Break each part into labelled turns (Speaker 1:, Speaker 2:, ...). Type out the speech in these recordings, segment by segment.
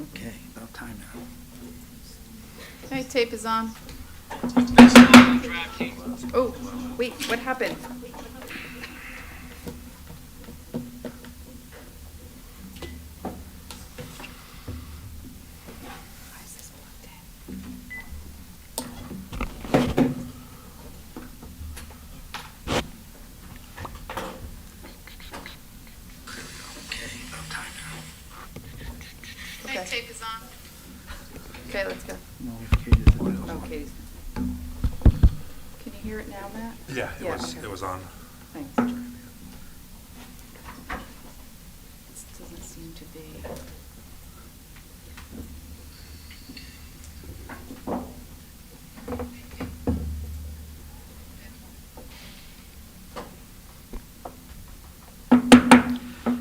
Speaker 1: Okay, about time now.
Speaker 2: Okay, tape is on. Oh, wait, what happened? Why is this plugged in?
Speaker 1: Okay, about time now.
Speaker 2: Okay, tape is on. Okay, let's go.
Speaker 1: No, Katie's the middle.
Speaker 2: Oh, Katie's. Can you hear it now, Matt?
Speaker 3: Yeah,
Speaker 2: Yeah,
Speaker 3: it
Speaker 2: okay.
Speaker 3: was on.
Speaker 2: Thanks. This doesn't seem to be.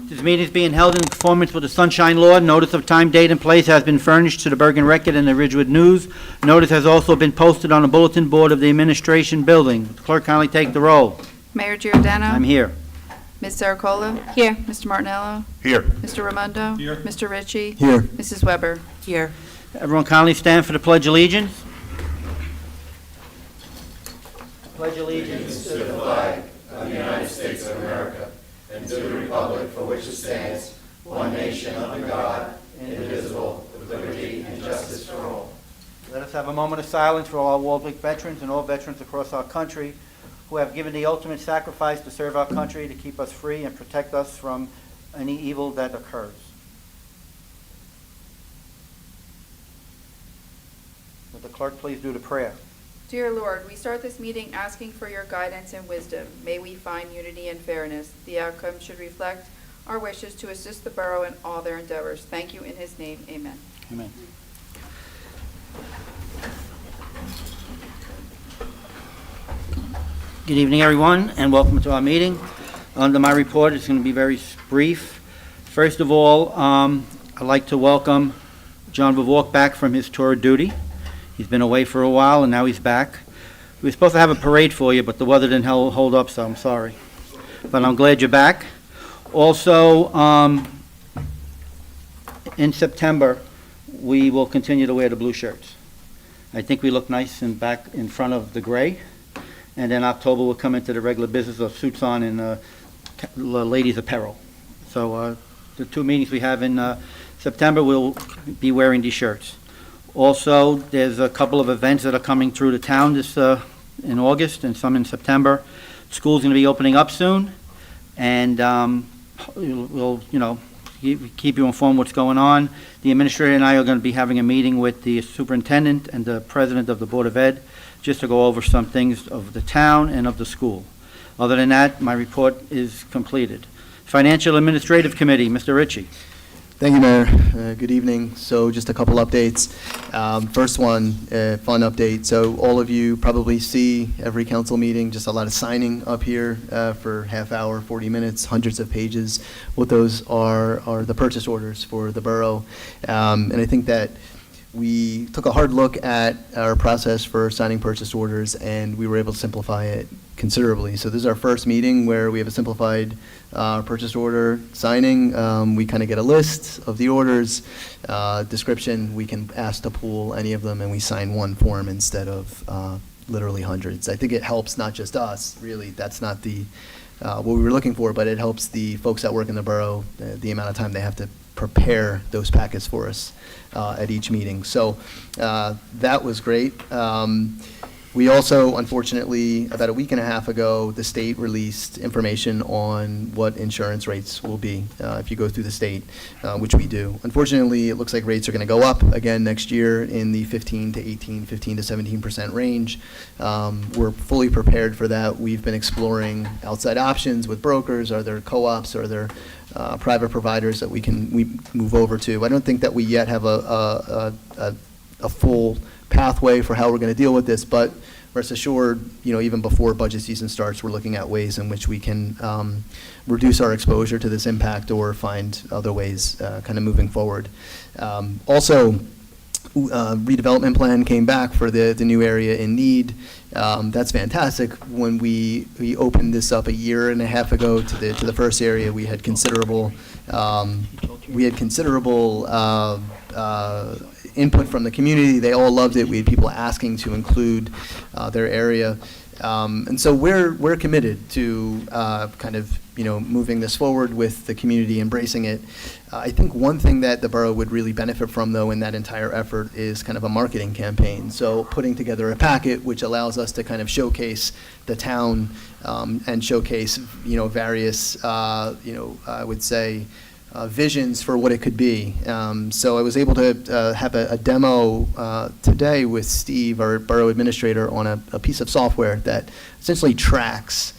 Speaker 1: This meeting is being held in conformance with the Sunshine Law. Notice of time, date, and place has been furnished to the Bergen Record and the Ridgewood News. Notice has also been posted on the bulletin board of the Administration Building. Would the Clerk kindly take the roll?
Speaker 2: Mayor Giordano.
Speaker 1: I'm here.
Speaker 2: Ms. Saracola. Here. Mr. Martinello.
Speaker 3: Here.
Speaker 2: Mr. Raimondo.
Speaker 3: Here.
Speaker 2: Mr. Ritchie.
Speaker 4: Here.
Speaker 2: Mrs. Weber.
Speaker 5: Here.
Speaker 1: Everyone kindly stand for the Pledge of Allegiance. Pledge allegiance to the flag. Let us have a moment of silence for all Warwick veterans and all veterans across our country who have given the ultimate sacrifice to serve our country, to keep us free and protect us from any evil that occurs. Would the clerk please do the prayer?
Speaker 2: Dear Lord, we start this meeting asking for your guidance and wisdom. May we find unity and fairness. The outcome should reflect our wishes to assist the borough in all their endeavors. Thank you in his name. Amen.
Speaker 1: Amen. Good evening, everyone, and welcome to our meeting. Under my report, it's going to be very brief. First of all, I'd like to welcome John Vavok back from his tour of duty. He's been away for a while, and now he's back. We were supposed to have a parade for you, but the weather didn't hold up, so I'm sorry. But I'm glad you're back. Also, in September, we will continue to wear the blue shirts. I think we look nice and back in front of the gray. And then October, we'll come into the regular business of suits on and ladies' apparel. So the two meetings we have in September, we'll be wearing these shirts. Also, there's a couple of events that are coming through the town this in August and some in September. School's going to be opening up soon, and we'll, keep you informed what's going on. The administrator and I are going to be having a meeting with the superintendent and the president of the Board of Ed, just to go over some things of the town and of the school. Other than that, my report is completed. Financial Administrative Committee, Mr. Ritchie.
Speaker 4: Thank you, Mayor. Good evening. So just a couple updates. First one, fun update. So all of you probably see every council meeting, just a lot of signing up here for half hour, 40 minutes, hundreds of pages. What those are the purchase orders for the borough. And I think that we took a hard look at our process for signing purchase orders, and we were able to simplify it considerably. So this is our first meeting where we have a simplified purchase order signing. We kind of get a list of the orders, description. We can ask to pool any of them, and we sign one form instead of literally hundreds. I think it helps not just us, really. That's not the what we were looking for, but it helps the folks that work in the borough, the amount of time they have to prepare those packets for us at each meeting. So that was great. We also, unfortunately, about a week and a half ago, the state released information on what insurance rates will be if you go through the state, which we do. Unfortunately, it looks like rates are going to go up again next year in the 15 to 18, 15 to 17% range. We're fully prepared for that. We've been exploring outside options with brokers. Are there co-ops? Are there private providers that we move over to? I don't think that we yet have a full pathway for how we're going to deal with this, but rest assured, even before budget season starts, we're looking at ways in which we can reduce our exposure to this impact or find other ways kind of moving forward. Also, redevelopment plan came back for the new area in need. That's fantastic. When we opened this up a year and a half ago to the first area, we had considerable input from the community. They all loved it. We had people asking to include their area. And so we're committed to kind of, moving this forward with the community embracing it. I think one thing that the borough would really benefit from, though, in that entire effort is kind of a marketing campaign. So putting together a packet which allows us to kind of showcase the town and showcase, various, I would say, visions for what it could be. So I was able to have a demo today with Steve, our borough administrator, on a piece of software that essentially tracks.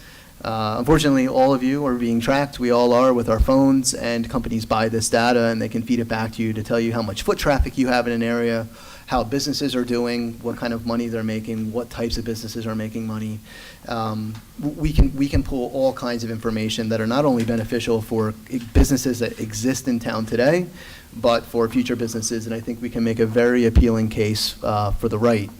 Speaker 4: Unfortunately, all of you are being tracked. We all are with our phones, and companies buy this data, and they can feed it back to you to tell you how much foot traffic you have in an area, how businesses are doing, what kind of money they're making, what types of businesses are making money. We can pull all kinds of information that are not only beneficial for businesses that exist in town today, but for future businesses, and I think we can make a very appealing case for the right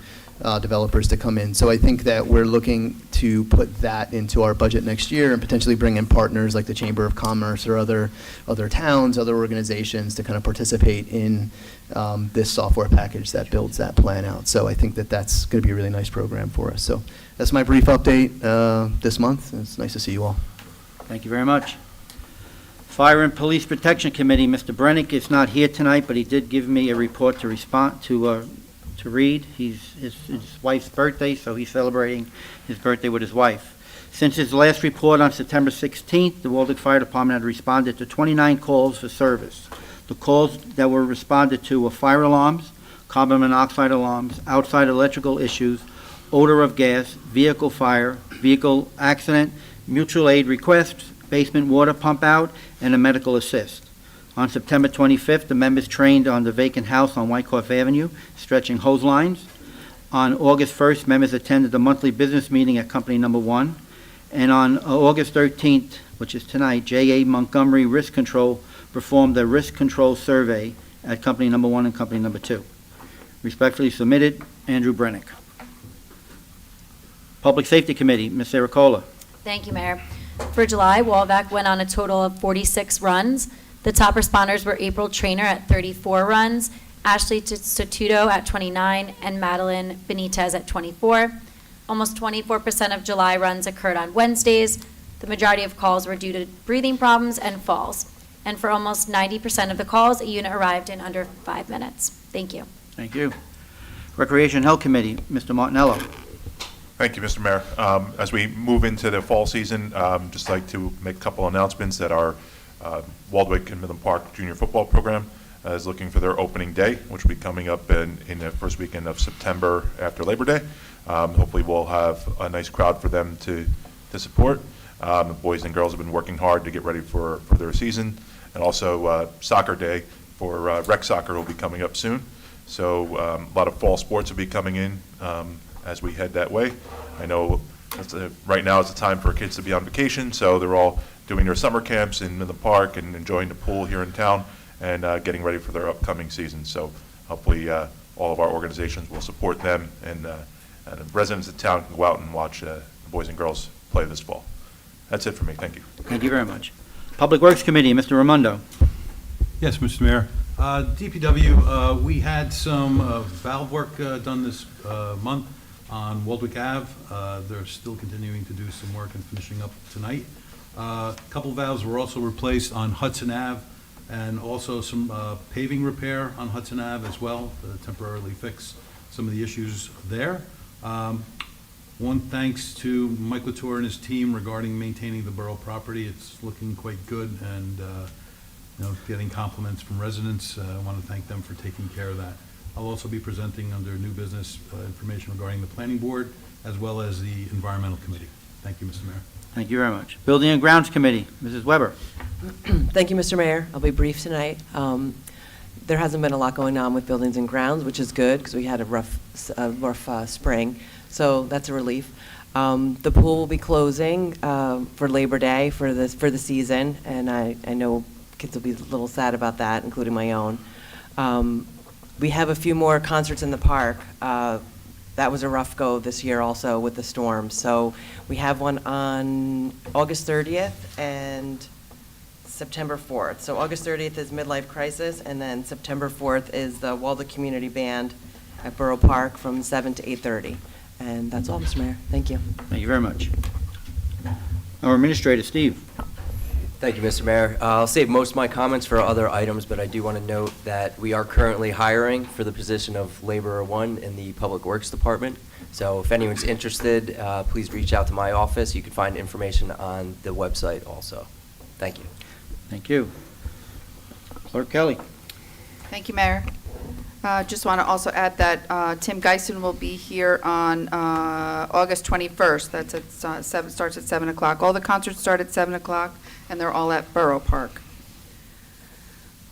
Speaker 4: developers to come in. So I think that we're looking to put that into our budget next year and potentially bring in partners like the Chamber of Commerce or other towns, other organizations to kind of participate in this software package that builds that plan out. So I think that that's going to be a really nice program for us. So that's my brief update this month. It's nice to see you all.
Speaker 1: Thank you very much. Fire and Police Protection Committee, Mr. Brennick is not here tonight, but he did give me a report to respond to read. His wife's birthday, so he's celebrating his birthday with his wife. Since his last report on September 16th, the Waldeck Fire Department had responded to 29 calls for service. The calls that were responded to were fire alarms, carbon monoxide alarms, outside electrical issues, odor of gas, vehicle fire, vehicle accident, mutual aid requests, basement water pump out, and a medical assist. On September 25th, the members trained on the vacant house on Wyckoff Avenue, stretching hose lines. On August 1st, members attended the monthly business meeting at Company Number 1. And on August 13th, which is tonight, J.A. Montgomery Risk Control performed a risk control survey at Company Number 1 and Company Number 2. Respectfully submitted, Andrew Brennick. Public Safety Committee, Ms. Ericola.
Speaker 3: Thank you, Mayor. For July, Walvac went on a total of 46 runs. The top responders were April Trainer at 34 runs, Ashley Sotudo at 29, and Madeline Benitez at 24. Almost 24% of July runs occurred on Wednesdays. The majority of calls were due to breathing problems and falls. And for almost 90% of the calls, a unit arrived in under 5 minutes. Thank you.
Speaker 1: Thank you. Recreation and Health Committee, Mr. Martinello.
Speaker 5: Thank you, Mr. Mayor. As we move into the fall season, just like to make a couple announcements that our Waldwick and Midland Park Junior Football Program is looking for their opening day, which will be coming up in the first weekend of September after Labor Day. Hopefully we'll have a nice crowd for them to support. The boys and girls have been working hard to get ready for their season. And also soccer day for rec soccer will be coming up soon. So a lot of fall sports will be coming in as we head that way. I know right now is the time for kids to be on vacation, so they're all doing their summer camps in the park and enjoying the pool here in town and getting ready for their upcoming season. So hopefully all of our organizations will support them, and the residents of town can go out and watch the boys and girls play this fall. That's it for me. Thank you.
Speaker 1: Thank you very much. Public Works Committee, Mr. Raimondo.
Speaker 6: Yes, Mr. Mayor. DPW, we had some valve work done this month on Waldwick Ave. They're still continuing to do some work and finishing up tonight. A couple valves were also replaced on Hudson Ave, and also some paving repair on Hudson Ave as well to temporarily fix some of the issues there. One thanks to Mike Latour and his team regarding maintaining the borough property. It's looking quite good, and getting compliments from residents. I want to thank them for taking care of that. I'll also be presenting under new business information regarding the planning board as well as the environmental committee. Thank you, Mr. Mayor.
Speaker 1: Thank you very much. Building and Grounds Committee, Mrs. Weber.
Speaker 7: Thank you, Mr. Mayor. I'll be brief tonight. There hasn't been a lot going on with Buildings and Grounds, which is good because we had a rough spring, so that's a relief. The pool will be closing for Labor Day for the season, and I know kids will be a little sad about that, including my own. We have a few more concerts in the park. That was a rough go this year also with the storm. So we have one on August 30th and September 4th. So August 30th is Midlife Crisis, and then September 4th is the Waldo Community Band at Borough Park from 7 to 8:30. And that's all, Mr. Mayor. Thank you.
Speaker 1: Thank you very much. Our Administrator, Steve.
Speaker 8: Thank you, Mr. Mayor. I'll save most of my comments for other items, but I do want to note that we are currently hiring for the position of Laborer 1 in the Public Works Department. So if anyone's interested, please reach out to my office. You can find information on the website also. Thank you.
Speaker 1: Thank you. Clerk Kelly.
Speaker 2: Thank you, Mayor. Just want to also add that Tim Geisen will be here on August 21st. That's at 7, starts at 7 o'clock. All the concerts start at 7 o'clock, and they're all at Borough Park.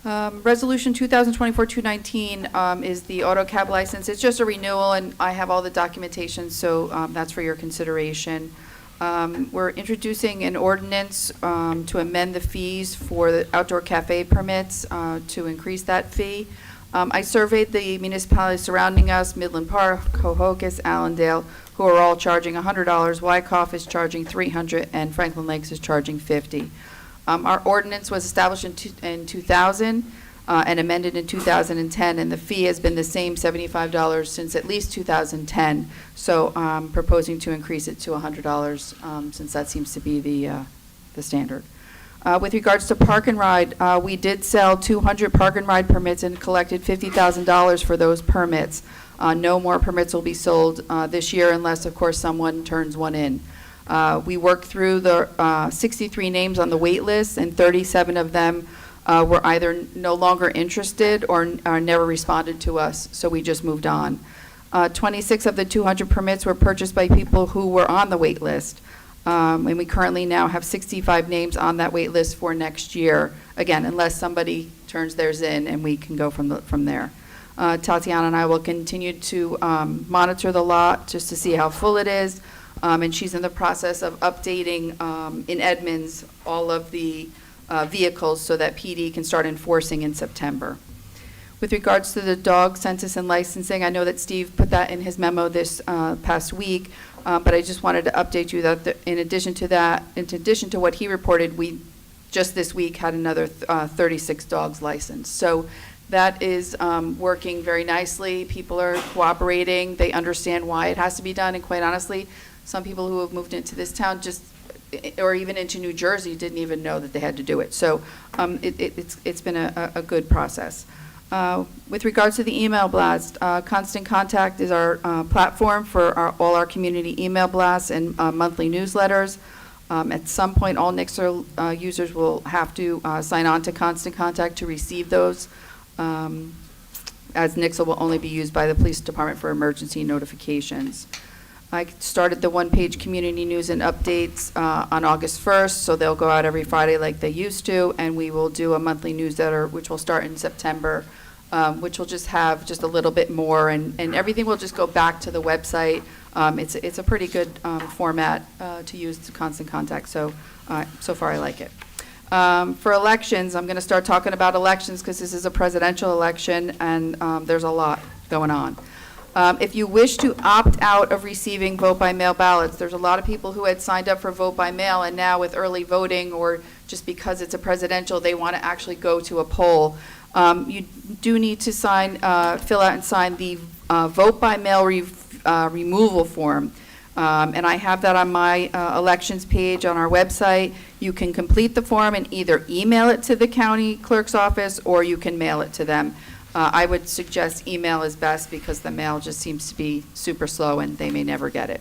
Speaker 2: Resolution 2024-219 is the auto cab license. It's just a renewal, and I have all the documentation, so that's for your consideration. We're introducing an ordinance to amend the fees for the outdoor cafe permits to increase that fee. I surveyed the municipalities surrounding us, Midland Park, Cohocus, Allendale, who are all charging $100. Wyckoff is charging $300, and Franklin Lakes is charging $50. Our ordinance was established in 2000 and amended in 2010, and the fee has been the same, $75, since at least 2010. So I'm proposing to increase it to $100, since that seems to be the standard. With regards to Park and Ride, we did sell 200 Park and Ride permits and collected $50,000 for those permits. No more permits will be sold this year unless, of course, someone turns one in. We worked through the 63 names on the wait list, and 37 of them were either no longer interested or never responded to us, so we just moved on. 26 of the 200 permits were purchased by people who were on the wait list. And we currently now have 65 names on that wait list for next year, again, unless somebody turns theirs in, and we can go from there. Tatiana and I will continue to monitor the lot just to see how full it is, and she's in the process of updating in Edmonds all of the vehicles so that PD can start enforcing in September. With regards to the dog census and licensing, I know that Steve put that in his memo this past week, but I just wanted to update you that in addition to what he reported, we just this week had another 36 dogs licensed. So that is working very nicely. People are cooperating. They understand why it has to be done, and quite honestly, some people who have moved into this town or even into New Jersey didn't even know that they had to do it. So it's been a good process. With regards to the email blast, Constant Contact is our platform for all our community email blasts and monthly newsletters. At some point, all NIXR users will have to sign on to Constant Contact to receive those, as NIXL will only be used by the police department for emergency notifications. I started the one-page community news and updates on August 1st, so they'll go out every Friday like they used to, and we will do a monthly newsletter, which will start in September, which will just have just a little bit more, and everything will just go back to the website. It's a pretty good format to use to Constant Contact, so so far I like it. For elections, I'm going to start talking about elections because this is a presidential election, and there's a lot going on. If you wish to opt out of receiving vote-by-mail ballots, there's a lot of people who had signed up for vote-by-mail, and now with early voting, or just because it's a presidential, they want to actually go to a poll. You do need to fill out and sign the vote-by-mail removal form. And I have that on my elections page on our website. You can complete the form and either email it to the county clerk's office, or you can mail it to them. I would suggest email is best because the mail just seems to be super slow and they may never get it.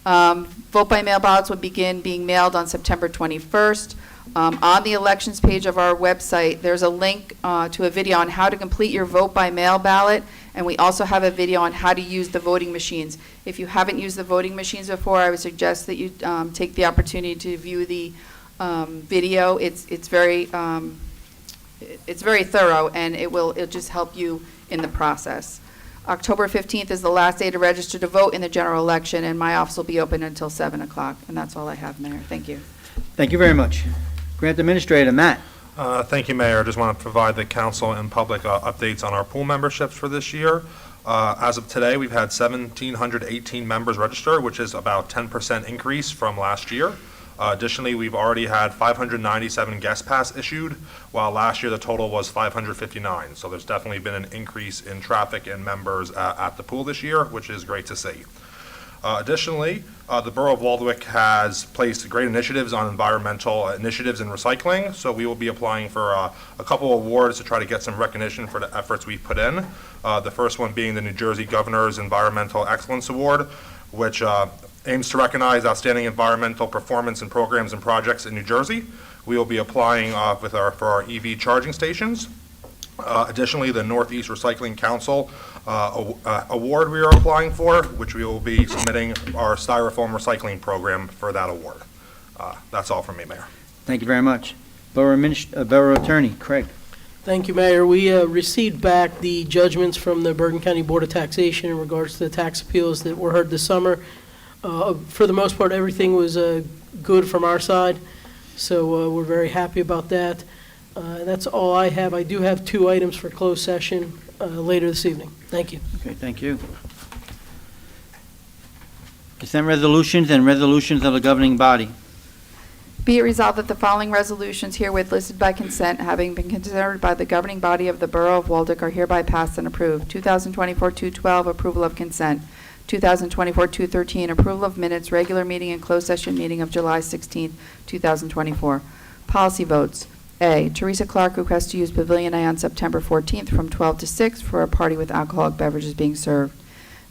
Speaker 2: Vote-by-mail ballots will begin being mailed on September 21st. On the elections page of our website, there's a link to a video on how to complete your vote-by-mail ballot, and we also have a video on how to use the voting machines. If you haven't used the voting machines before, I would suggest that you take the opportunity to view the video. It's very thorough, and it'll just help you in the process. October 15th is the last day to register to vote in the general election, and my office will be open until 7 o'clock. And that's all I have, Mayor. Thank you.
Speaker 1: Thank you very much. Grant Administrator, Matt.
Speaker 9: Thank you, Mayor. I just want to provide the council and public updates on our pool memberships for this year. As of today, we've had 1,718 members register, which is about 10% increase from last year. Additionally, we've already had 597 guest pass issued, while last year the total was 559. So there's definitely been an increase in traffic and members at the pool this year, which is great to see. Additionally, the Borough of Waldwick has placed great initiatives on environmental initiatives and recycling, so we will be applying for a couple awards to try to get some recognition for the efforts we've put in. The first one being the New Jersey Governor's Environmental Excellence Award, which aims to recognize outstanding environmental performance in programs and projects in New Jersey. We will be applying for our EV charging stations. Additionally, the Northeast Recycling Council award we are applying for, which we will be submitting our styrofoam recycling program for that award. That's all from me, Mayor.
Speaker 1: Thank you very much. Borough Attorney, Craig.
Speaker 10: Thank you, Mayor. We received back the judgments from the Bergen County Board of Taxation in regards to the tax appeals that were heard this summer. For the most part, everything was good from our side, so we're very happy about that. That's all I have. I do have 2 items for closed session later this evening. Thank you.
Speaker 1: Okay, thank you. Consent resolutions and resolutions of the governing body.
Speaker 2: Be it resolved that the following resolutions herewith listed by consent, having been considered by the governing body of the Borough of Waldeck, are hereby passed and approved. 2024-212, approval of consent. 2024-213, approval of minutes, regular meeting and closed session meeting of July 16, 2024. Policy votes. A, Teresa Clark requests to use Pavilion A on September 14th from 12 to 6 for a party with alcoholic beverages being served.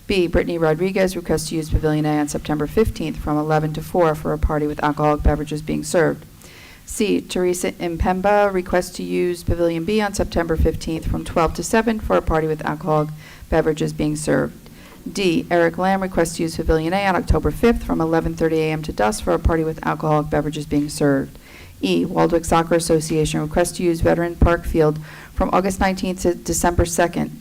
Speaker 2: B, Brittany Rodriguez requests to use Pavilion A on September 15th from 11 to 4 for a party with alcoholic beverages being served. C, Teresa Impemba requests to use Pavilion B on September 15th from 12 to 7 for a party with alcoholic beverages being served. D, Eric Lamb requests to use Pavilion A on October 5th from 11:30 a.m. to dusk for a party with alcoholic beverages being served. E, Waldwick Soccer Association requests to use Veteran Park Field from August 19th to December 2nd,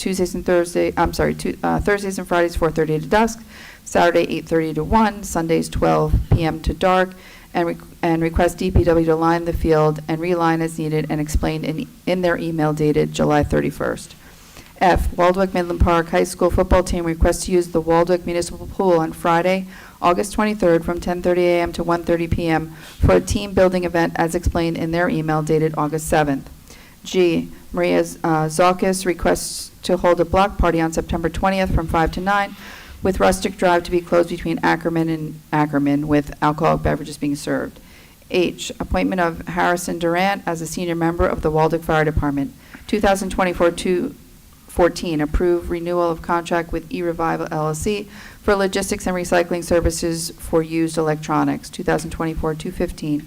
Speaker 2: Thursdays and Fridays 4:30 to dusk, Saturday 8:30 to 1, Sundays 12 p.m. to dark, and request DPW to line the field and reline as needed and explained in their email dated July 31st. F, Waldwick Midland Park High School football team requests to use the Waldwick Municipal Pool on Friday, August 23rd from 10:30 a.m. to 1:30 p.m. for a team building event as explained in their email dated August 7th. G, Maria Zalkis requests to hold a block party on September 20th from 5 to 9 with Rustic Drive to be closed between Ackerman and Ackerman with alcoholic beverages being served. H, appointment of Harrison Durant as a senior member of the Waldeck Fire Department. 2024-214, approve renewal of contract with eRevival LLC for logistics and recycling services for used electronics. 2024-215,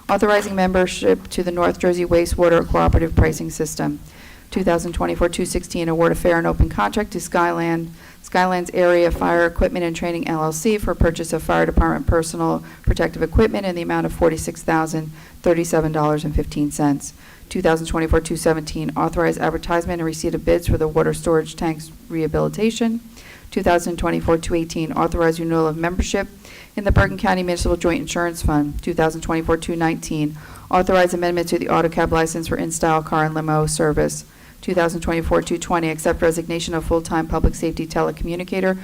Speaker 2: authorizing membership to the North Jersey Wastewater Cooperative Pricing System. 2024-216, award a fair and open contract to Skylands Area Fire Equipment and Training LLC for purchase of fire department personal protective equipment in the amount of $46,037.15. 2024-217, authorize advertisement and receipt of bids for the water storage tanks rehabilitation. 2024-218, authorize renewal of membership in the Bergen County Municipal Joint Insurance Fund. 2024-219, authorize amendment to the auto cab license for in-style car and limo service. 2024-220, accept resignation of full-time public safety telecommunicator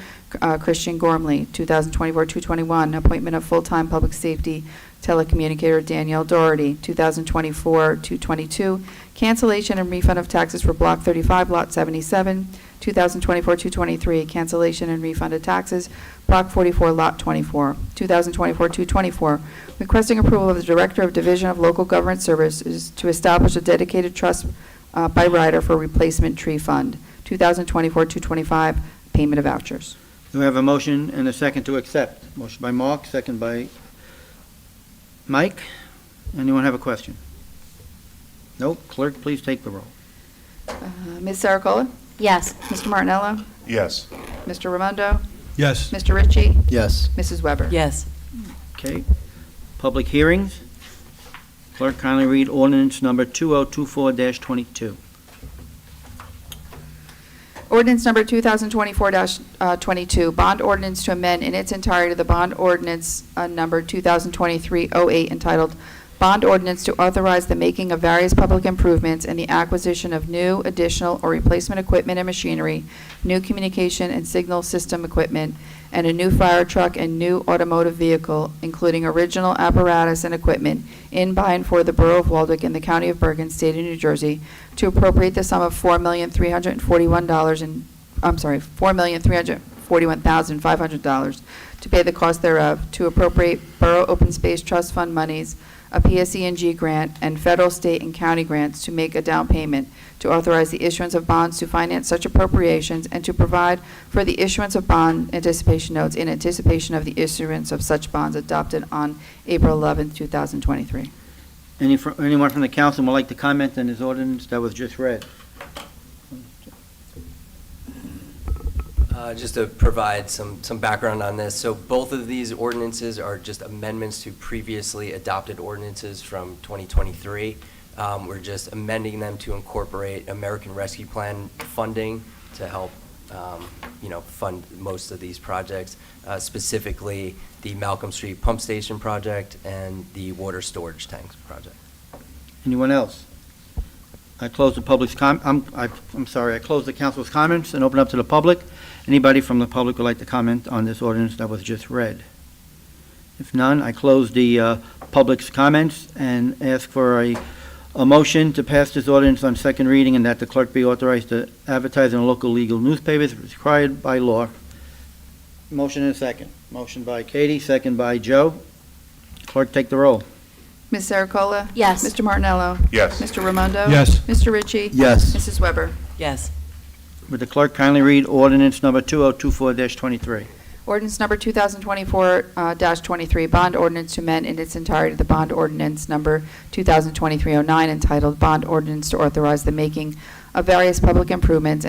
Speaker 2: Christian Gormley. 2024-221, appointment of full-time public safety telecommunicator Danielle Doherty. 2024-222, cancellation and refund of taxes for Block 35, Lot 77. 2024-223, cancellation and refund of taxes, Block 44, Lot 24. 2024-224, requesting approval of the Director of Division of Local Government Services to establish a dedicated trust by rider for replacement tree fund. 2024-225, payment of vouchers.
Speaker 1: Do we have a motion and a second to accept? Motion by Mark, second by Mike. Anyone have a question? Nope. Clerk, please take the roll.
Speaker 2: Ms. Saracola?
Speaker 3: Yes.
Speaker 2: Mr. Martinello?
Speaker 5: Yes.
Speaker 2: Mr. Raimondo?
Speaker 6: Yes.
Speaker 2: Mr. Ritchie?
Speaker 4: Yes.
Speaker 2: Mrs. Weber?
Speaker 7: Yes.
Speaker 1: Okay. Public hearings. Clerk, kindly read ordinance number 2024-22.
Speaker 2: Ordinance number 2024-22, bond ordinance to amend in its entirety the bond ordinance number 2023-08 entitled Bond ordinance to authorize the making of various public improvements and the acquisition of new, additional, or replacement equipment and machinery, new communication and signal system equipment, and a new fire truck and new automotive vehicle, including original apparatus and equipment, in, by, and for the Borough of Waldwick in the County of Bergen, State of New Jersey, to appropriate the sum of $4,341,500 to pay the cost thereof, to appropriate Borough Open Space Trust Fund monies, a PSE&G grant, and federal, state, and county grants to make a down payment, to authorize the issuance of bonds to finance such appropriations, and to provide for the issuance of bond anticipation notes in anticipation of the issuance of such bonds adopted on April 11, 2023.
Speaker 1: Anyone from the council would like to comment on this ordinance that was just read?
Speaker 8: Just to provide some background on this, so both of these ordinances are just amendments to previously adopted ordinances from 2023. We're just amending them to incorporate American Rescue Plan funding to help, fund most of these projects, specifically the Malcolm Street Pump Station project and the water storage tanks project.
Speaker 1: Anyone else? I close the public's I close the council's comments and open up to the public. Anybody from the public would like to comment on this ordinance that was just read? If none, I close the public's comments and ask for a motion to pass this ordinance on second reading and that the clerk be authorized to advertise in local legal newspapers as required by law. Motion and a second. Motion by Katie, second by Joe. Clerk, take the roll.
Speaker 2: Ms. Sericola?
Speaker 3: Yes.
Speaker 2: Mr. Martinello?
Speaker 5: Yes.
Speaker 2: Mr. Raimondo?
Speaker 6: Yes.
Speaker 2: Mr. Ritchie?
Speaker 4: Yes.
Speaker 2: Mrs. Weber?
Speaker 7: Yes.
Speaker 1: Would the clerk kindly read ordinance number 2024-23?
Speaker 2: Ordinance number 2024-23, bond ordinance to amend in its entirety the bond ordinance number 2023-09 entitled Bond Ordinance to Authorize the Making of Various Public Improvements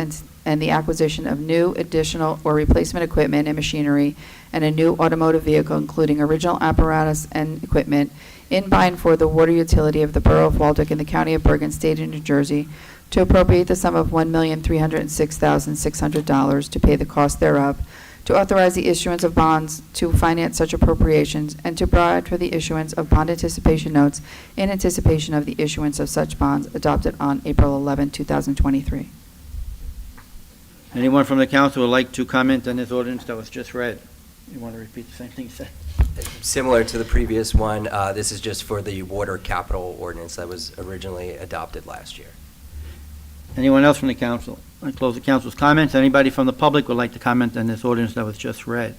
Speaker 2: and the Acquisition of New, Additional, or Replacement Equipment and Machinery, and a new automotive vehicle, including original apparatus and equipment, in, by, and for the water utility of the Borough of Waldwick in the County of Bergen, State of New Jersey, to appropriate the sum of $1,306,600 to pay the cost thereof, to authorize the issuance of bonds to finance such appropriations, and to provide for the issuance of bond anticipation notes in anticipation of the issuance of such bonds adopted on April 11, 2023.
Speaker 1: Anyone from the council would like to comment on this ordinance that was just read? You want to repeat the same thing you said?
Speaker 8: Similar to the previous one, this is just for the water capital ordinance that was originally adopted last year.
Speaker 1: Anyone else from the council? I close the council's comments. Anybody from the public would like to comment on this ordinance that was just read?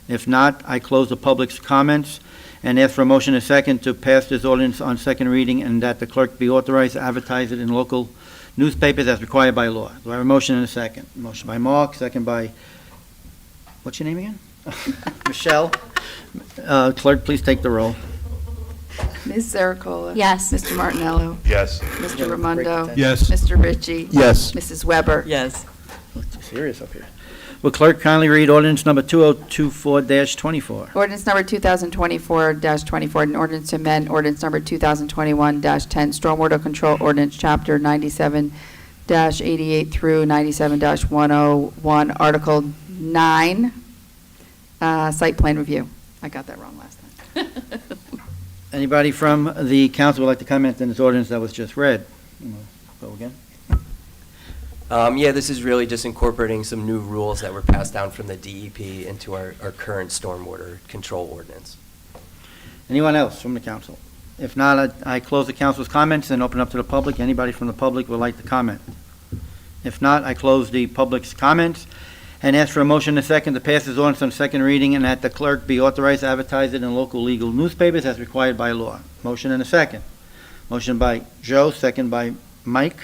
Speaker 1: If not, I close the public's comments and ask for a motion and a second to pass this ordinance on second reading and that the clerk be authorized to advertise it in local newspapers as required by law. Do I have a motion and a second? Motion by Mark, second by, what's your name again? Michelle. Clerk, please take the roll.
Speaker 2: Ms. Sericola?
Speaker 3: Yes.
Speaker 2: Mr. Martinello?
Speaker 5: Yes.
Speaker 2: Mr. Raimondo?
Speaker 6: Yes.
Speaker 2: Mr. Ritchie?
Speaker 4: Yes.
Speaker 2: Mrs. Weber?
Speaker 7: Yes.
Speaker 1: It's too serious up here. Will clerk kindly read ordinance number 2024-24?
Speaker 2: Ordinance number 2024-24, an ordinance to amend ordinance number 2021-10, Stormwater Control Ordinance, Chapter 97-88 through 97-101, Article 9, Site Plan Review. I got that wrong last time.
Speaker 1: Anybody from the council would like to comment on this ordinance that was just read? Go again.
Speaker 8: Yeah, this is really just incorporating some new rules that were passed down from the DEP into our current stormwater control ordinance.
Speaker 1: Anyone else from the council? If not, I close the council's comments and open up to the public. Anybody from the public would like to comment? If not, I close the public's comments and ask for a motion and a second to pass this ordinance on second reading and that the clerk be authorized to advertise it in local legal newspapers as required by law. Motion and a second. Motion by Joe, second by Mike.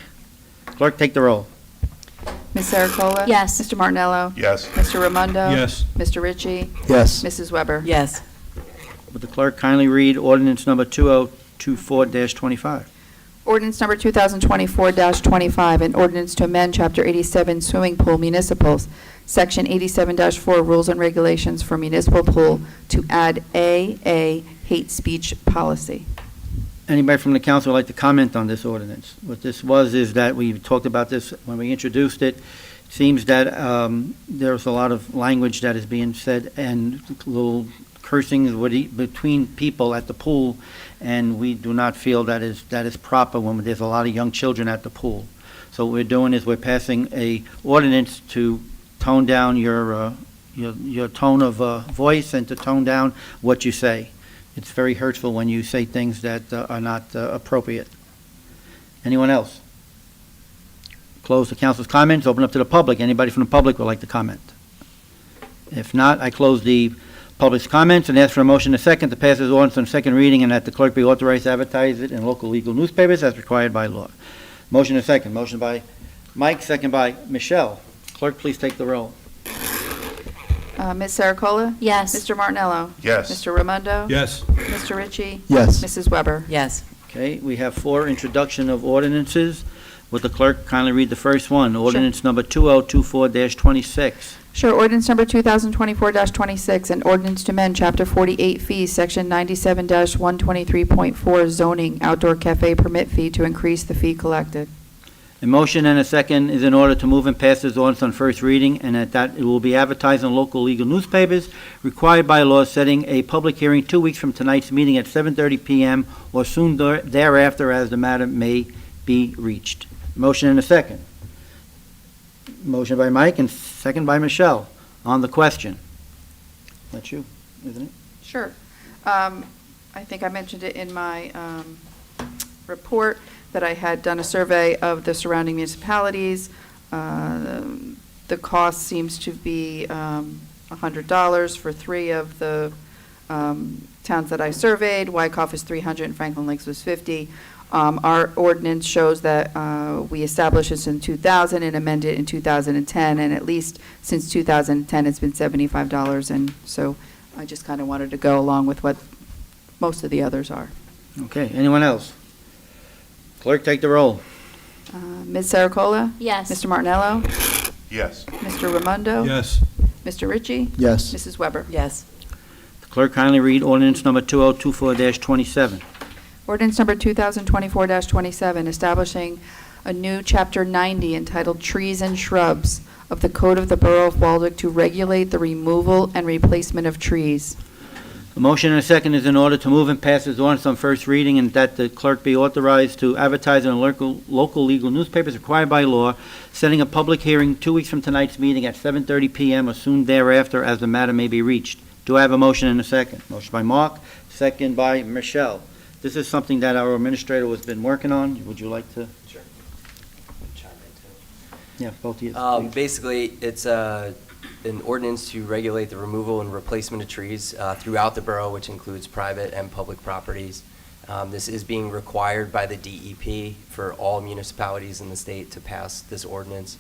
Speaker 1: Clerk, take the roll.
Speaker 2: Ms. Sericola?
Speaker 3: Yes.
Speaker 2: Mr. Martinello?
Speaker 5: Yes.
Speaker 2: Mr. Raimondo?
Speaker 6: Yes.
Speaker 2: Mr. Ritchie?
Speaker 4: Yes.
Speaker 2: Mrs. Weber?
Speaker 7: Yes.
Speaker 1: Would the clerk kindly read ordinance number 2024-25?
Speaker 2: Ordinance number 2024-25, an ordinance to amend Chapter 87 Swimming Pool Municipals, Section 87-4 Rules and Regulations for Municipal Pool to add a hate speech policy.
Speaker 1: Anybody from the council would like to comment on this ordinance? What this was is that we talked about this when we introduced it. It seems that there's a lot of language that is being said and little cursing between people at the pool, and we do not feel that is proper when there's a lot of young children at the pool. So what we're doing is we're passing a ordinance to tone down your tone of voice and to tone down what you say. It's very hurtful when you say things that are not appropriate. Anyone else? Close the council's comments, open up to the public. Anybody from the public would like to comment? If not, I close the public's comments and ask for a motion and a second to pass this ordinance on second reading and that the clerk be authorized to advertise it in local legal newspapers as required by law. Motion and a second. Motion by Mike, second by Michelle. Clerk, please take the roll.
Speaker 2: Ms. Sericola?
Speaker 3: Yes.
Speaker 2: Mr. Martinello?
Speaker 5: Yes.
Speaker 2: Mr. Raimondo?
Speaker 6: Yes.
Speaker 2: Mr. Ritchie?
Speaker 4: Yes.
Speaker 2: Mrs. Weber?
Speaker 7: Yes.
Speaker 1: Okay, we have 4 introduction of ordinances. Would the clerk kindly read the first one? Ordinance number 2024-26.
Speaker 2: Sure. Ordinance number 2024-26, an ordinance to amend Chapter 48 fees, Section 97-123.4 zoning outdoor cafe permit fee to increase the fee collected.
Speaker 1: A motion and a second is in order to move and pass this ordinance on first reading, and that it will be advertised in local legal newspapers, required by law, setting a public hearing 2 weeks from tonight's meeting at 7:30 p.m. or soon thereafter as the matter may be reached. Motion and a second. Motion by Mike and second by Michelle. On the question. That's you, isn't it?
Speaker 2: Sure. I think I mentioned it in my report that I had done a survey of the surrounding municipalities. The cost seems to be $100 for 3 of the towns that I surveyed. Wyckoff is $300 and Franklin Lakes was $50. Our ordinance shows that we established this in 2000 and amended in 2010, and at least since 2010, it's been $75, and so I just kind of wanted to go along with what most of the others are.
Speaker 1: Okay, anyone else? Clerk, take the roll.
Speaker 2: Ms. Sericola?
Speaker 3: Yes.
Speaker 2: Mr. Martinello?
Speaker 5: Yes.
Speaker 2: Mr. Raimondo?
Speaker 6: Yes.
Speaker 2: Mr. Ritchie?
Speaker 4: Yes.
Speaker 2: Mrs. Weber?
Speaker 7: Yes.
Speaker 1: The clerk kindly read ordinance number 2024-27.
Speaker 2: Ordinance number 2024-27, establishing a new Chapter 90 entitled Trees and Shrubs of the Code of the Borough of Waldwick to regulate the removal and replacement of trees.
Speaker 1: A motion and a second is in order to move and pass this ordinance on first reading and that the clerk be authorized to advertise in local legal newspapers required by law, setting a public hearing 2 weeks from tonight's meeting at 7:30 p.m. or soon thereafter as the matter may be reached. Do I have a motion and a second? Motion by Mark, second by Michelle. This is something that our administrator has been working on. Would you like to?
Speaker 8: Sure. Chime in too.
Speaker 1: Yeah, both of you. please.
Speaker 8: Basically, it's an ordinance to regulate the removal and replacement of trees throughout the borough, which includes private and public properties. This is being required by the DEP for all municipalities in the state to pass this ordinance.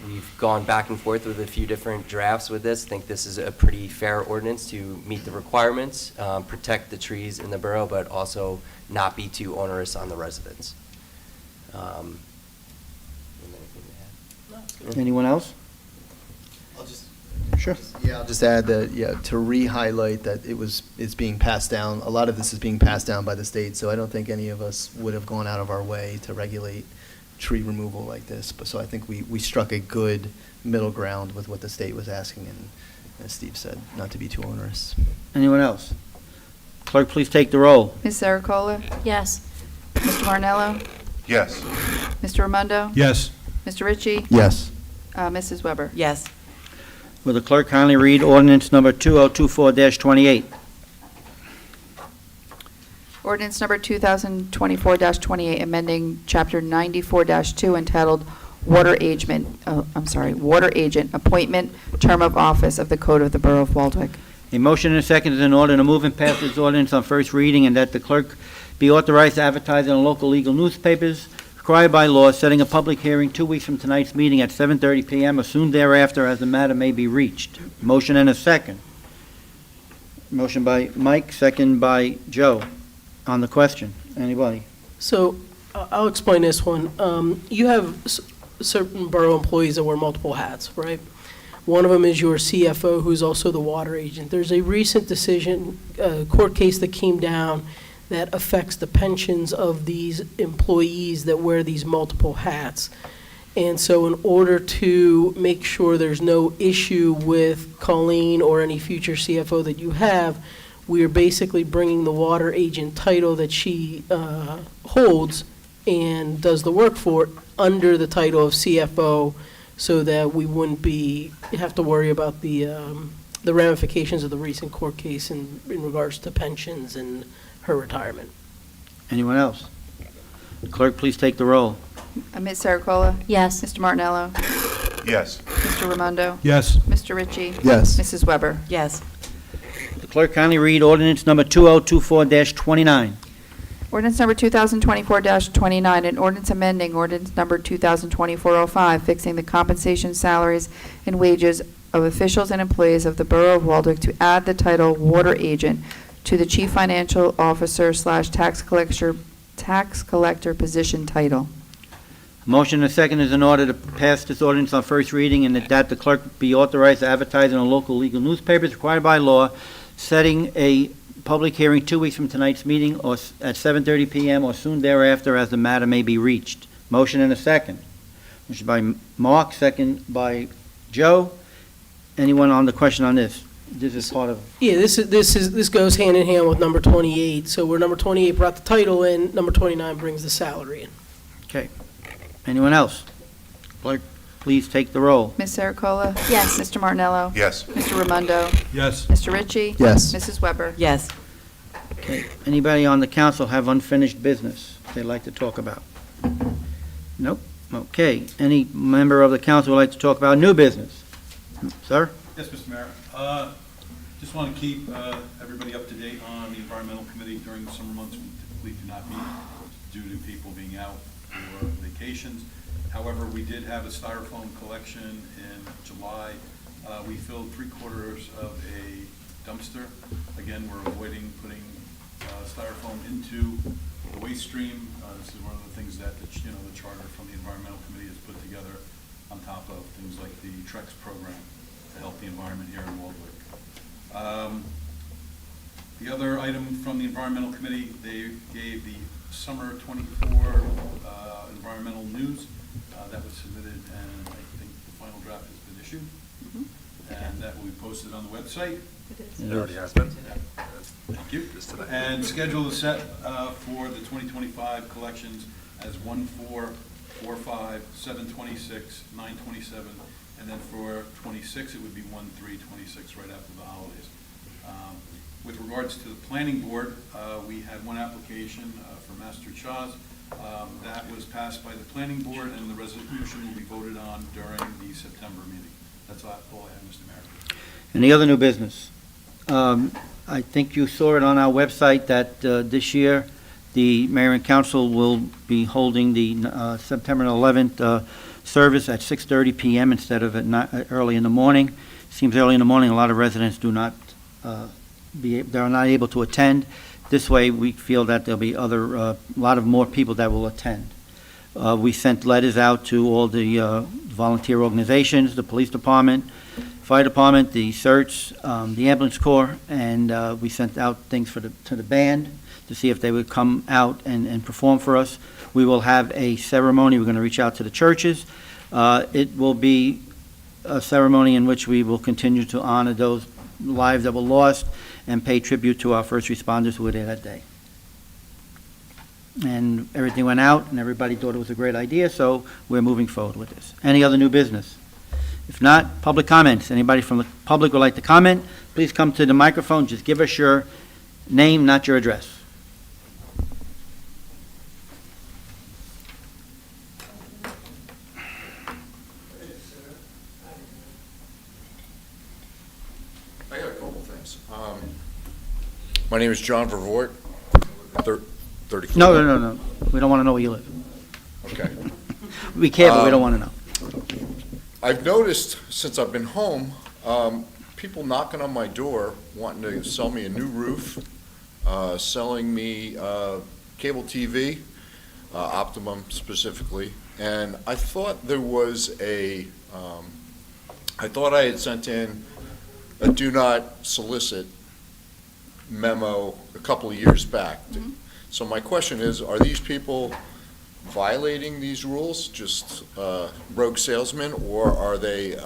Speaker 8: We've gone back and forth with a few different drafts with this. I think this is a pretty fair ordinance to meet the requirements, protect the trees in the borough, but also not be too onerous on the residents.
Speaker 1: Anyone else? Sure.
Speaker 4: Yeah, I'll just add that, to re-highlight that it's being passed down. A lot of this is being passed down by the state, so I don't think any of us would have gone out of our way to regulate tree removal like this. But so I think we struck a good middle ground with what the state was asking, and as Steve said, not to be too onerous.
Speaker 1: Anyone else? Clerk, please take the roll.
Speaker 2: Ms. Sericola?
Speaker 3: Yes.
Speaker 2: Mr. Martinello?
Speaker 5: Yes.
Speaker 2: Mr. Raimondo?
Speaker 6: Yes.
Speaker 2: Mr. Ritchie?
Speaker 4: Yes.
Speaker 2: Mrs. Weber?
Speaker 7: Yes.
Speaker 1: Will the clerk kindly read ordinance number 2024-28?
Speaker 2: Ordinance number 2024-28, amending Chapter 94-2 entitled Water Agent, Appointment, Term of Office of the Code of the Borough of Waldwick.
Speaker 1: A motion and a second is in order to move and pass this ordinance on first reading and that the clerk be authorized to advertise in local legal newspapers required by law, setting a public hearing 2 weeks from tonight's meeting at 7:30 p.m. or soon thereafter as the matter may be reached. Motion and a second. Motion by Mike, second by Joe. On the question, anybody?
Speaker 10: So I'll explain this one. You have certain borough employees that wear multiple hats, right? One of them is your CFO, who's also the water agent. There's a recent decision, court case that came down that affects the pensions of these employees that wear these multiple hats. And so in order to make sure there's no issue with Colleen or any future CFO that you have, we are basically bringing the water agent title that she holds and does the work for under the title of CFO, so that we wouldn't have to worry about the ramifications of the recent court case in regards to pensions and her retirement.
Speaker 1: Anyone else? Clerk, please take the roll.
Speaker 2: Ms. Sericola?
Speaker 3: Yes.
Speaker 2: Mr. Martinello?
Speaker 5: Yes.
Speaker 2: Mr. Raimondo?
Speaker 6: Yes.
Speaker 2: Mr. Ritchie?
Speaker 4: Yes.
Speaker 2: Mrs. Weber?
Speaker 7: Yes.
Speaker 1: The clerk kindly read ordinance number 2024-29.
Speaker 2: Ordinance number 2024-29, an ordinance amending ordinance number 2024-05, fixing the compensation, salaries, and wages of officials and employees of the Borough of Waldwick to add the title Water Agent to the Chief Financial Officer / tax collector position title.
Speaker 1: Motion and a second is in order to pass this ordinance on first reading, and that the clerk be authorized to advertise in a local legal newspaper as required by law, setting a public hearing 2 weeks from tonight's meeting or at 7:30 p.m. or soon thereafter as the matter may be reached. Motion and a second. Motion by Mark, second by Joe. Anyone on the question on this? This is part of,
Speaker 10: Yeah, this goes hand in hand with number 28. So where number 28 brought the title in, number 29 brings the salary in.
Speaker 1: okay. Anyone else? Clerk, please take the roll.
Speaker 2: Ms. Sericola?
Speaker 3: Yes.
Speaker 2: Mr. Martinello?
Speaker 5: Yes.
Speaker 2: Mr. Raimondo?
Speaker 6: Yes.
Speaker 2: Mr. Ritchie?
Speaker 4: Yes.
Speaker 2: Mrs. Weber?
Speaker 7: Yes.
Speaker 1: Okay. Anybody on the council have unfinished business they'd like to talk about? Nope. Okay. Any member of the council would like to talk about new business? Sir?
Speaker 6: Yes, Mr. Mayor. Just want to keep everybody up to date on the environmental committee during the summer months. We typically do not meet due to people being out for vacations. However, we did have a styrofoam collection in July. We filled 3/4 of a dumpster. Again, we're avoiding putting styrofoam into the waste stream. This is one of the things that the charter from the environmental committee has put together on top of things like the TREX program to help the environment here in Waldwick. The other item from the environmental committee, they gave the summer '24 environmental news that was submitted, and I think the final draft has been issued, and that will be posted on the website.
Speaker 9: It already has been.
Speaker 6: Thank you.
Speaker 9: Just today.
Speaker 6: And schedule is set for the 2025 collections as 1/4, 4/5, 7/26, 9/27, and then for '26, it would be 1/3/26, right after the holidays. With regards to the planning board, we had one application for Master Chaz. That was passed by the planning board, and the resolution will be voted on during the September meeting. That's all I have, Mr. Mayor.
Speaker 1: Any other new business? I think you saw it on our website that this year, the mayor and council will be holding the September 11th service at 6:30 p.m. instead of early in the morning. Seems early in the morning, a lot of residents do not they're not able to attend. This way, we feel that there'll be a lot of more people that will attend. We sent letters out to all the volunteer organizations, the police department, fire department, the search, the ambulance corps, and we sent out things to the band to see if they would come out and perform for us. We will have a ceremony. We're going to reach out to the churches. It will be a ceremony in which we will continue to honor those lives that were lost and pay tribute to our first responders who were there that day. And everything went out, and everybody thought it was a great idea, so we're moving forward with this. Any other new business? If not, public comments. Anybody from the public would like to comment, please come to the microphone. Just give us your name, not your address.
Speaker 11: I got a couple things. My name is John Vervoort, 34.
Speaker 1: No. We don't want to know where you live.
Speaker 11: Okay.
Speaker 1: We care, but we don't want to know.
Speaker 11: I've noticed since I've been home, people knocking on my door wanting to sell me a new roof, selling me cable TV, Optimum specifically, and I thought there was I thought I had sent in a do not solicit memo a couple of years back. So my question is, are these people violating these rules, just rogue salesmen, or are they,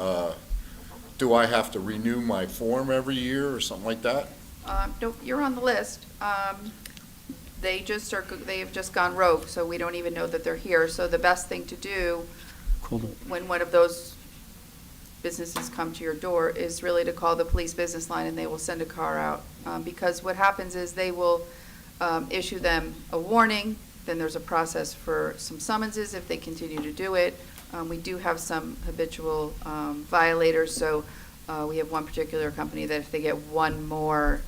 Speaker 11: do I have to renew my form every year or something like that?
Speaker 2: No, you're on the list. They've just gone rogue, so we don't even know that they're here. So the best thing to do when one of those businesses come to your door is really to call the police business line, and they will send a car out. Because what happens is they will issue them a warning, then there's a process for some summonses if they continue to do it. We do have some habitual violators, so we have one particular company that if they get one more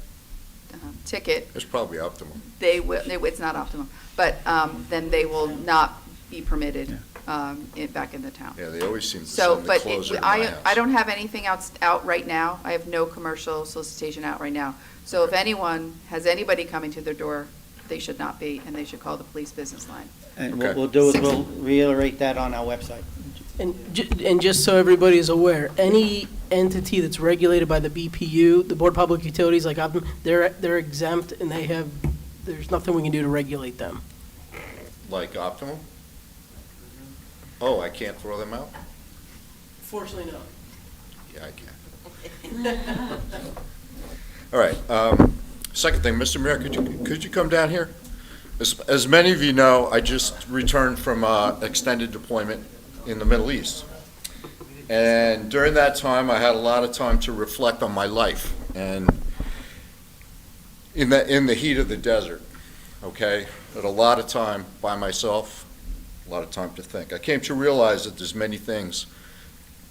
Speaker 2: ticket,
Speaker 11: It's probably Optimum.
Speaker 2: they will, it's not Optimum, but then they will not be permitted back in the town.
Speaker 11: Yeah, they always seem to
Speaker 2: So,
Speaker 11: send the
Speaker 2: but
Speaker 11: closer to my house.
Speaker 2: I don't have anything out right now. I have no commercial solicitation out right now. So if anyone has anybody coming to their door, they should not be, and they should call the police business line.
Speaker 1: And what
Speaker 11: Okay.
Speaker 1: we'll do is we'll reiterate that on our website.
Speaker 10: And just so everybody is aware, any entity that's regulated by the BPU, the Board of Public Utilities, like Optimum, they're exempt, and there's nothing we can do to regulate them.
Speaker 11: Like Optimum? Oh, I can't throw them out?
Speaker 10: Fortunately, no.
Speaker 11: Yeah, I can. All right, second thing, Mr. Mayor, could you come down here? As many of you know, I just returned from extended deployment in the Middle East. And during that time, I had a lot of time to reflect on my life. And in the heat of the desert, okay, had a lot of time by myself, a lot of time to think. I came to realize that there's many things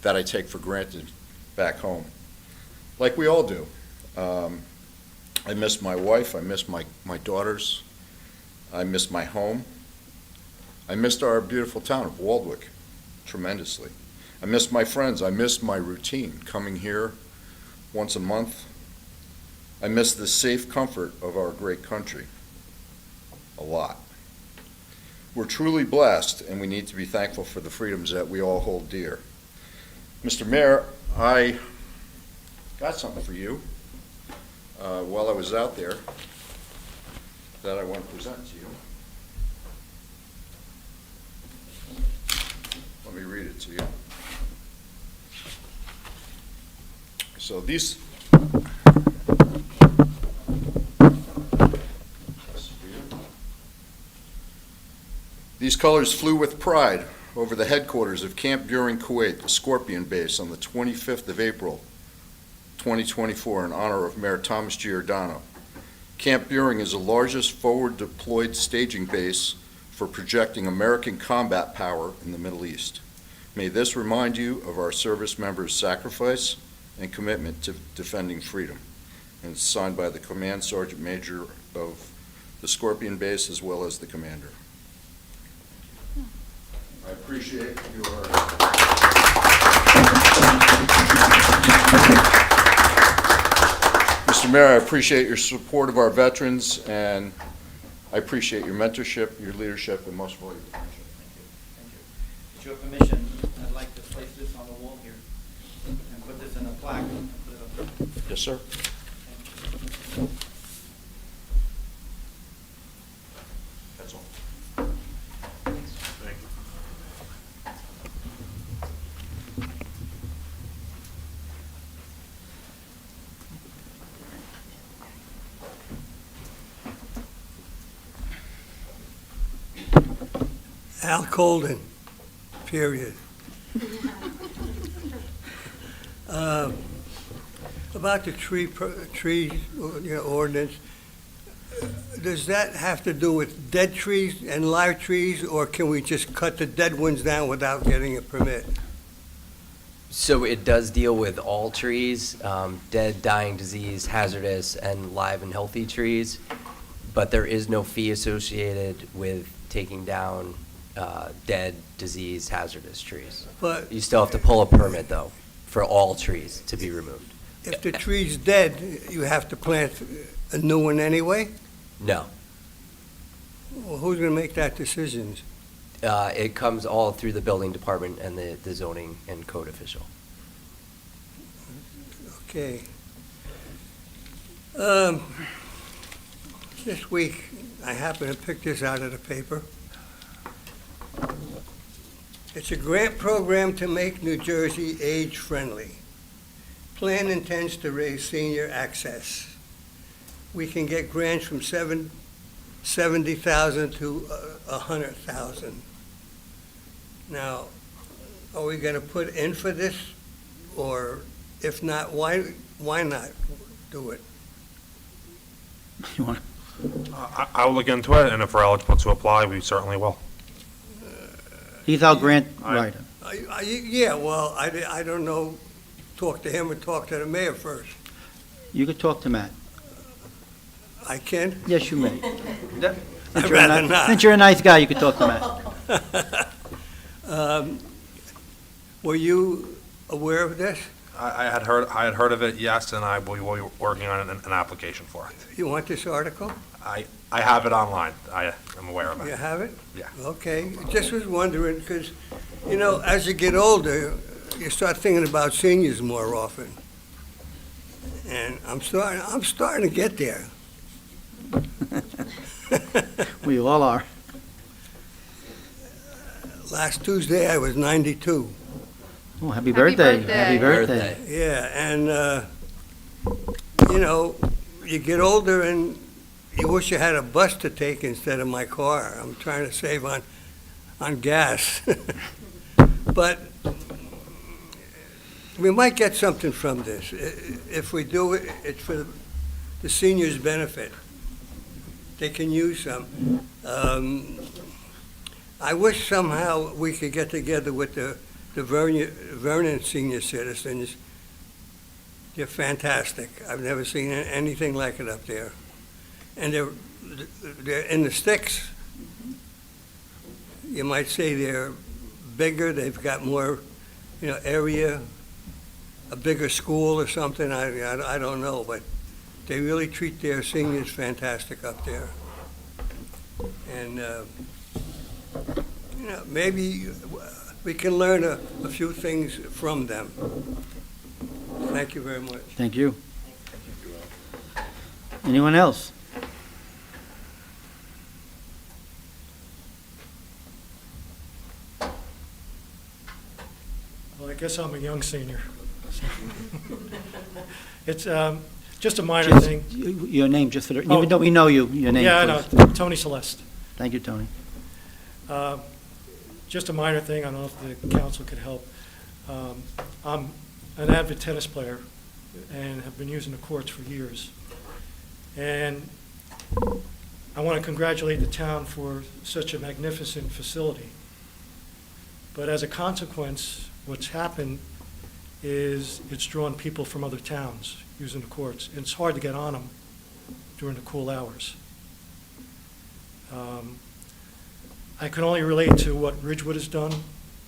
Speaker 11: that I take for granted back home, like we all do. I miss my wife, I miss my daughters, I miss my home. I missed our beautiful town of Waldwick tremendously. I miss my friends, I miss my routine, coming here once a month. I miss the safe comfort of our great country a lot. We're truly blessed, and we need to be thankful for the freedoms that we all hold dear. Mr. Mayor, I got something for you while I was out there that I want to present to you. Let me read it to you. So these colors flew with pride over the headquarters of Camp Buring, Kuwait, the Scorpion Base, on the 25th of April, 2024, in honor of Mayor Thomas Giordano. Camp Buring is the largest forward-deployed staging base for projecting American combat power in the Middle East. May this remind you of our service members' sacrifice and commitment to defending freedom. And it's signed by the Command Sergeant Major of the Scorpion Base as well as the commander. I appreciate your... Mr. Mayor, I appreciate your support of our veterans, and I appreciate your mentorship, your leadership, and most of all, your friendship.
Speaker 1: Thank you. With your permission, I'd like to place this on the wall here and put this in a plaque and put it up there.
Speaker 11: Yes, sir. That's all.
Speaker 5: Thank you.
Speaker 12: Al Colden, period. About the tree ordinance, does that have to do with dead trees and live trees, or can we just cut the dead ones down without getting a permit?
Speaker 8: So it does deal with all trees, dead, dying, disease, hazardous, and live and healthy trees, but there is no fee associated with taking down dead, diseased, hazardous trees.
Speaker 12: But
Speaker 8: You still have to pull a permit, though, for all trees to be removed.
Speaker 12: if the tree's dead, you have to plant a new one anyway?
Speaker 8: No.
Speaker 12: Well, who's going to make that decision?
Speaker 8: It comes all through the building department and the zoning and code official.
Speaker 12: Okay. This week, I happened to pick this out of the paper. It's a grant program to make New Jersey age-friendly. Plan intends to raise senior access. We can get grants from $70,000 to $100,000. Now, are we going to put in for this? Or if not, why not do it?
Speaker 1: You want,
Speaker 9: I will look into it, and if we're eligible to apply, we certainly will.
Speaker 1: he's our grant
Speaker 9: I-
Speaker 1: writer.
Speaker 12: Yeah, well, I don't know, talk to him or talk to the mayor first.
Speaker 1: You could talk to Matt.
Speaker 12: I can?
Speaker 1: Yes, you may.
Speaker 12: I'd rather not.
Speaker 1: Since you're a nice guy, you could talk to Matt.
Speaker 12: Were you aware of this?
Speaker 9: I had heard of it, yes, and I will be working on an application for it.
Speaker 12: You want this article?
Speaker 9: I have it online. I am aware of
Speaker 12: You
Speaker 9: it.
Speaker 12: have it?
Speaker 9: Yeah.
Speaker 12: Okay, just was wondering, because, you know, as you get older, you start thinking about seniors more often. And I'm starting to get there.
Speaker 1: We all are.
Speaker 12: Last Tuesday, I was 92.
Speaker 1: Oh, happy
Speaker 2: Happy
Speaker 1: birthday.
Speaker 2: birthday.
Speaker 1: Happy birthday.
Speaker 12: Yeah, and, you know, you get older and you wish you had a bus to take instead of my car. I'm trying to save on gas. But we might get something from this. If we do it, it's for the seniors' benefit. They can use some. I wish somehow we could get together with the Vernon senior citizens. They're fantastic. I've never seen anything like it up there. And they're in the sticks. You might say they're bigger, they've got more, you know, area, a bigger school or something, I don't know, but they really treat their seniors fantastic up there. And, you know, maybe we can learn a few things from them. Thank you very much.
Speaker 1: Thank you. Anyone else?
Speaker 13: Well, I guess I'm a young senior. It's just a minor
Speaker 1: Just
Speaker 13: thing.
Speaker 1: your name, just for the,
Speaker 13: Oh.
Speaker 1: even though we know you, your name,
Speaker 13: Yeah, I
Speaker 1: please.
Speaker 13: know, Tony Celeste.
Speaker 1: Thank you, Tony.
Speaker 13: Just a minor thing, I don't know if the council could help. I'm an avid tennis player and have been using the courts for years. And I want to congratulate the town for such a magnificent facility. But as a consequence, what's happened is it's drawn people from other towns using the courts. And it's hard to get on them during the cool hours. I can only relate to what Ridgewood has done,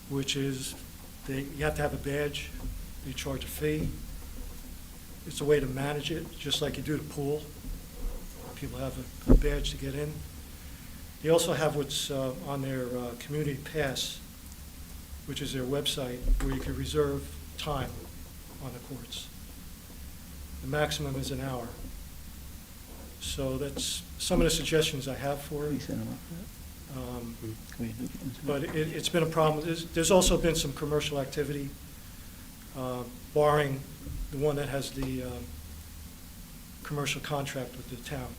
Speaker 13: which is you have to have a badge, they charge a fee. It's a way to manage it, just like you do the pool. People have a badge to get in. They also have what's on their Community Pass, which is their website, where you can reserve time on the courts. The maximum is an hour. So that's some of the suggestions I have for it.
Speaker 1: Please send them up.
Speaker 13: But it's been a problem. There's also been some commercial activity, barring the one that has the commercial contract with the town.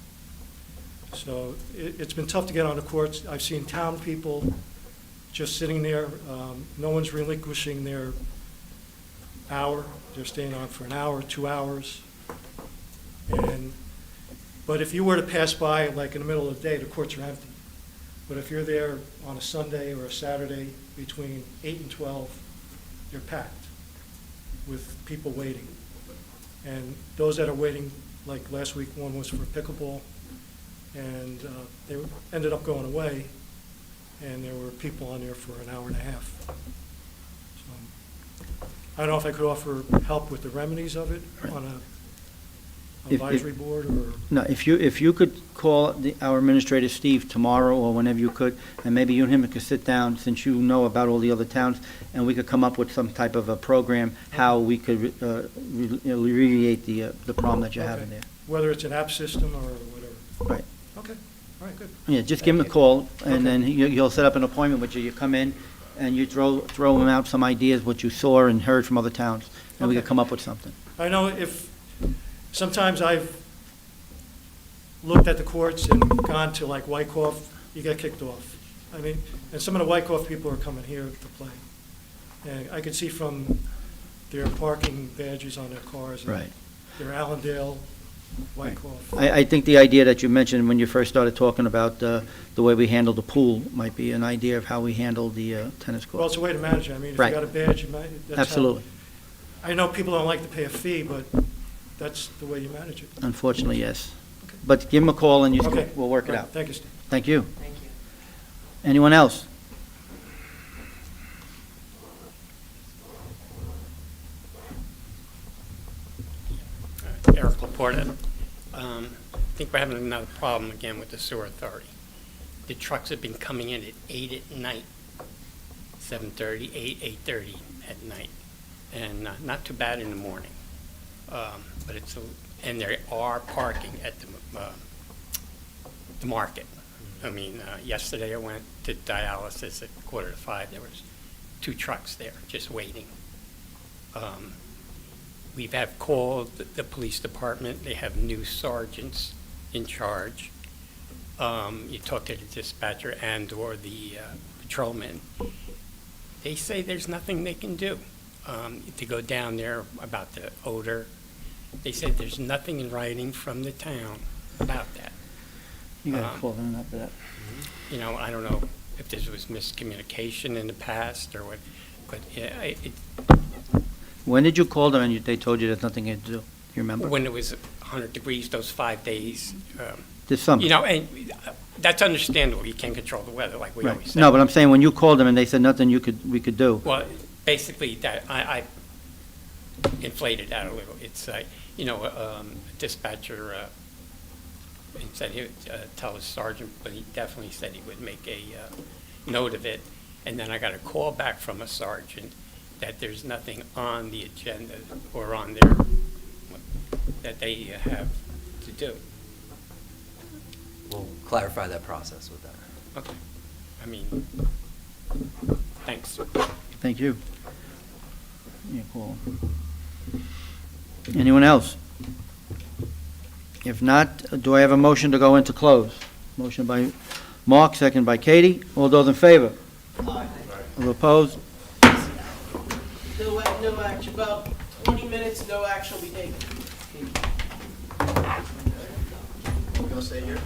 Speaker 13: So it's been tough to get on the courts. I've seen town people just sitting there. No one's relinquishing their hour. They're staying on for an hour, 2 hours. But if you were to pass by, like in the middle of the day, the courts are empty. But if you're there on a Sunday or a Saturday between 8 and 12, you're packed with people waiting. And those that are waiting, like last week, one was for pickleball, and they ended up going away, and there were people on there for an hour and a half. So, I don't know if I could offer help with the remedies of it on a advisory board or...
Speaker 1: No, if you could call our administrator, Steve, tomorrow or whenever you could, and maybe you and him could sit down, since you know about all the other towns, and we could come up with some type of a program, how we could alleviate the problem that you're having
Speaker 13: Okay.
Speaker 1: there.
Speaker 13: Whether it's an app system or whatever.
Speaker 1: Right.
Speaker 13: Okay, all right, good.
Speaker 1: Yeah, just give him a call, and
Speaker 13: Okay.
Speaker 1: then he'll set up an appointment with you. You come in, and you throw them out some ideas, what you saw and heard from other towns, and we could
Speaker 13: Okay.
Speaker 1: come up with something.
Speaker 13: I know sometimes I've looked at the courts and gone to like Wyckoff, you get kicked off. I mean, and some of the Wyckoff people are coming here to play. And I could see from their parking badges on their cars. and
Speaker 1: Right.
Speaker 13: Their Allendale, Wyckoff.
Speaker 1: I think the idea that you mentioned when you first started talking about the way we handle the pool might be an idea of how we handle the tennis
Speaker 13: Well,
Speaker 1: court.
Speaker 13: it's a way to manage it. I mean, if you
Speaker 1: Right.
Speaker 13: got a badge, you might, that's how.
Speaker 1: Absolutely.
Speaker 13: I know people don't like to pay a fee, but that's the way you manage it.
Speaker 1: Unfortunately, yes. But give them a call and
Speaker 13: Okay.
Speaker 1: we'll work it
Speaker 13: Right.
Speaker 1: out.
Speaker 13: Thank you, Steve.
Speaker 1: Thank you.
Speaker 7: Thank you.
Speaker 1: Anyone else?
Speaker 14: Eric Laporta. I think we're having another problem again with the sewer authority. The trucks have been coming in at 8 at night, 7:30, 8, 8:30 at night, and not too bad in the morning. But and there are parking at the market. I mean, yesterday I went to dialysis at 4:45. There was 2 trucks there just waiting. We've called the police department. They have new sergeants in charge. You talk to the dispatcher and/or the patrolman. They say there's nothing they can do to go down there about the odor. They said there's nothing in writing from the town about that.
Speaker 1: You got to call them after that.
Speaker 14: You know, I don't know if this was miscommunication in the past or what, but
Speaker 1: When did you call them and they told you there's nothing to do? Do you remember?
Speaker 14: when it was 100 degrees, those 5 days,
Speaker 1: This summer?
Speaker 14: you know, and that's understandable. You can't control the weather, like we
Speaker 1: Right.
Speaker 14: always say.
Speaker 1: No, but I'm saying when you called them and they said nothing we could do.
Speaker 14: Well, basically, that I inflated that a little. It's, you know, a dispatcher he said he would tell his sergeant, but he definitely said he would make a note of it. And then I got a call back from a sergeant that there's nothing on the agenda or on their, that they have to do.
Speaker 8: We'll clarify that process with them.
Speaker 14: Okay. I mean, thanks.
Speaker 1: Thank you. Yeah, cool. Anyone else? If not, do I have a motion to go into close? Motion by Mark, second by Katie. All those in favor? Aye. All opposed?
Speaker 10: No action, about 20 minutes, no action will be taken.
Speaker 4: We're going to stay here?